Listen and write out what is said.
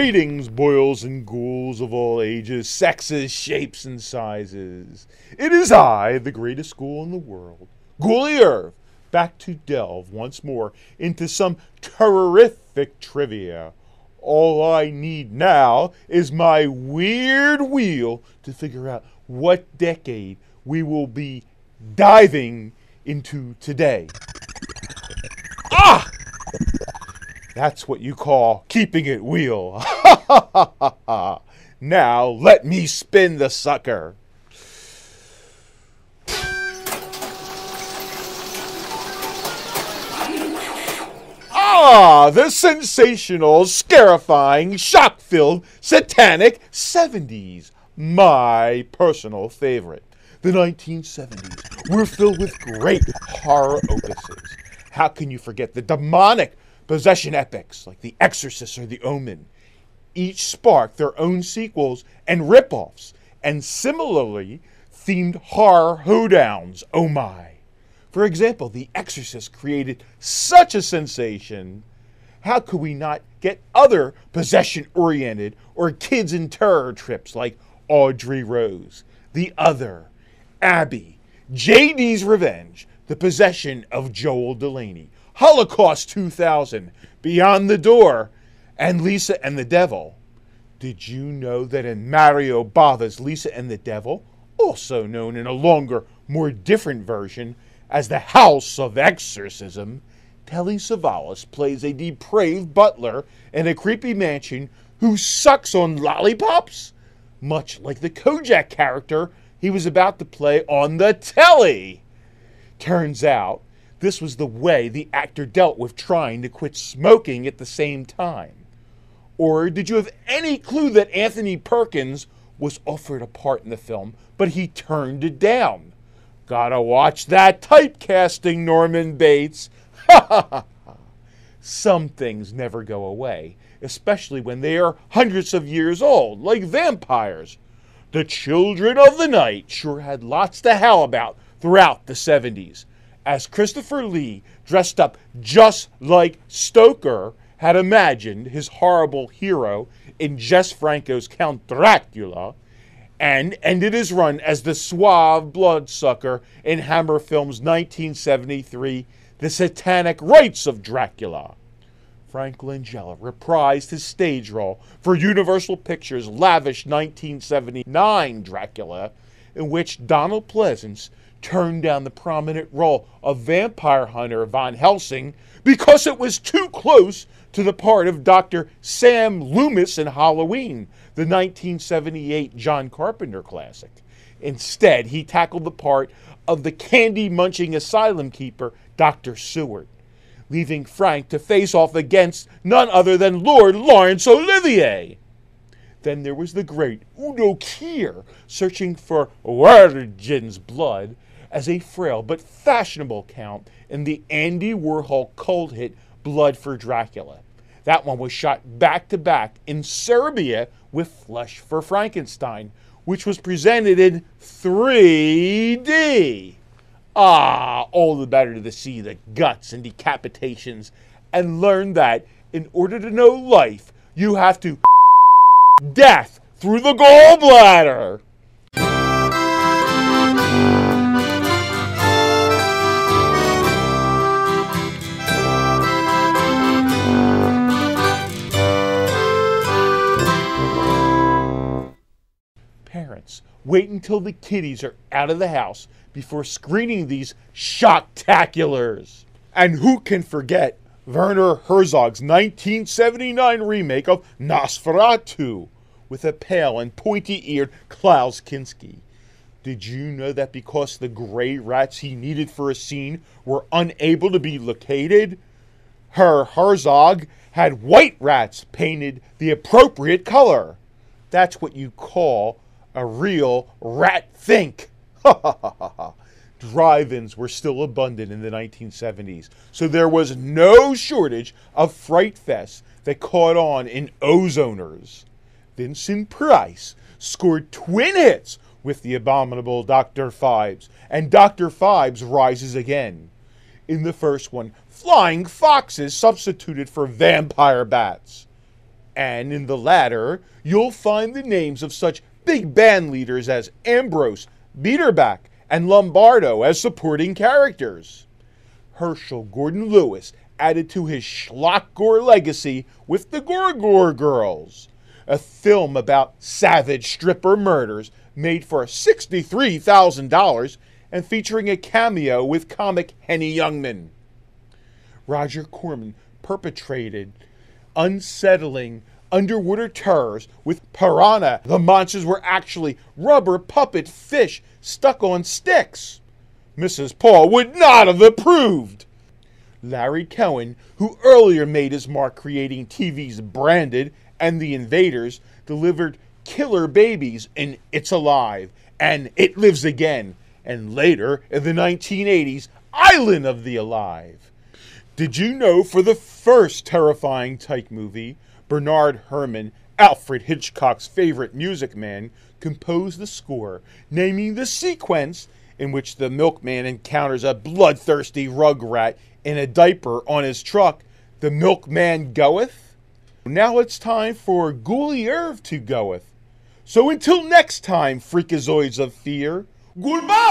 Greetings, boils and ghouls of all ages, sexes, shapes, and sizes. It is I, the greatest ghoul in the world, Ghoulie Irv, back to delve once more into some terrific trivia. All I need now is my weird wheel to figure out what decade we will be diving into today. Ah! That's what you call keeping it wheel. Now let me spin the sucker. Ah, the sensational, scarifying, shock-filled, satanic 70s. My personal favorite. The 1970s were filled with great horror opuses. How can you forget the demonic possession epics like The Exorcist or The Omen? Each sparked their own sequels and ripoffs, and similarly themed horror hoedowns. Oh my. For example, The Exorcist created such a sensation. How could we not get other possession-oriented or kids in terror trips like Audrey Rose, The Other, Abby, JD's Revenge, The Possession of Joel Delaney, Holocaust 2000, Beyond the Door, and Lisa and the Devil. Did you know that in Mario Bava's Lisa and the Devil, also known in a longer, more different version as The House of Exorcism, Telly Savalas plays a depraved butler in a creepy mansion who sucks on lollipops? Much like the Kojak character he was about to play on the telly. Turns out, this was the way the actor dealt with trying to quit smoking at the same time. Or did you have any clue that Anthony Perkins was offered a part in the film, but he turned it down? Gotta watch that typecasting, Norman Bates. Ha ha ha. Some things never go away, especially when they are hundreds of years old, like vampires. The Children of the Night sure had lots to howl about throughout the 70s, as Christopher Lee, dressed up just like Stoker had imagined his horrible hero in Jess Franco's Count Dracula, and ended his run as the suave bloodsucker in Hammer Films' 1973 The Satanic Rites of Dracula. Frank Langella reprised his stage role for Universal Pictures' lavish 1979 Dracula, in which Donald Pleasence turned down the prominent role of vampire hunter Van Helsing because it was too close to the part of Dr. Sam Loomis in Halloween, the 1978 John Carpenter classic. Instead, he tackled the part of the candy-munching asylum keeper, Dr. Seward, leaving Frank to face off against none other than Lord Laurence Olivier. Then there was the great Udo Kier, searching for virgin's blood as a frail but fashionable count in the Andy Warhol cult hit Blood for Dracula. That one was shot back-to-back in Serbia with Flesh for Frankenstein, which was presented in 3D. Ah, all the better to see the guts and decapitations and learn that in order to know life, you have to death through the gallbladder. Parents, wait until the kiddies are out of the house before screening these shocktaculars. And who can forget Werner Herzog's 1979 remake of Nosferatu with a pale and pointy-eared Klaus Kinski? Did you know that because the gray rats he needed for a scene were unable to be located, Herzog had white rats painted the appropriate color? That's what you call a real rat think. Drive-ins were still abundant in the 1970s, so there was no shortage of fright fests that caught on in ozoners. Vincent Price scored twin hits with the abominable Dr. Phibes, and Dr. Phibes rises again. In the first one, flying foxes substituted for vampire bats. And in the latter, you'll find the names of such big band leaders as Ambrose, Biederbach, and Lombardo as supporting characters. Herschel Gordon Lewis added to his schlock-gore legacy with The Gorgor Girls, a film about savage stripper murders made for $63,000 and featuring a cameo with comic Henny Youngman. Roger Corman perpetrated unsettling underwater terrors with Piranha. The monsters were actually rubber puppet fish stuck on sticks. Mrs. Paul would not have approved. Larry Cohen, who earlier made his mark creating TV's Branded and The Invaders, delivered killer babies in It's Alive and It Lives Again, and later in the 1980s, Island of the Alive. Did you know for the first terrifying Tyke movie, Bernard Herrmann, Alfred Hitchcock's favorite music man, composed the score, naming the sequence in which the milkman encounters a bloodthirsty rugrat in a diaper on his truck, The Milkman Goeth? Now it's time for Ghoulie Irv to goeth. So until next time, freakazoids of fear, goodbye!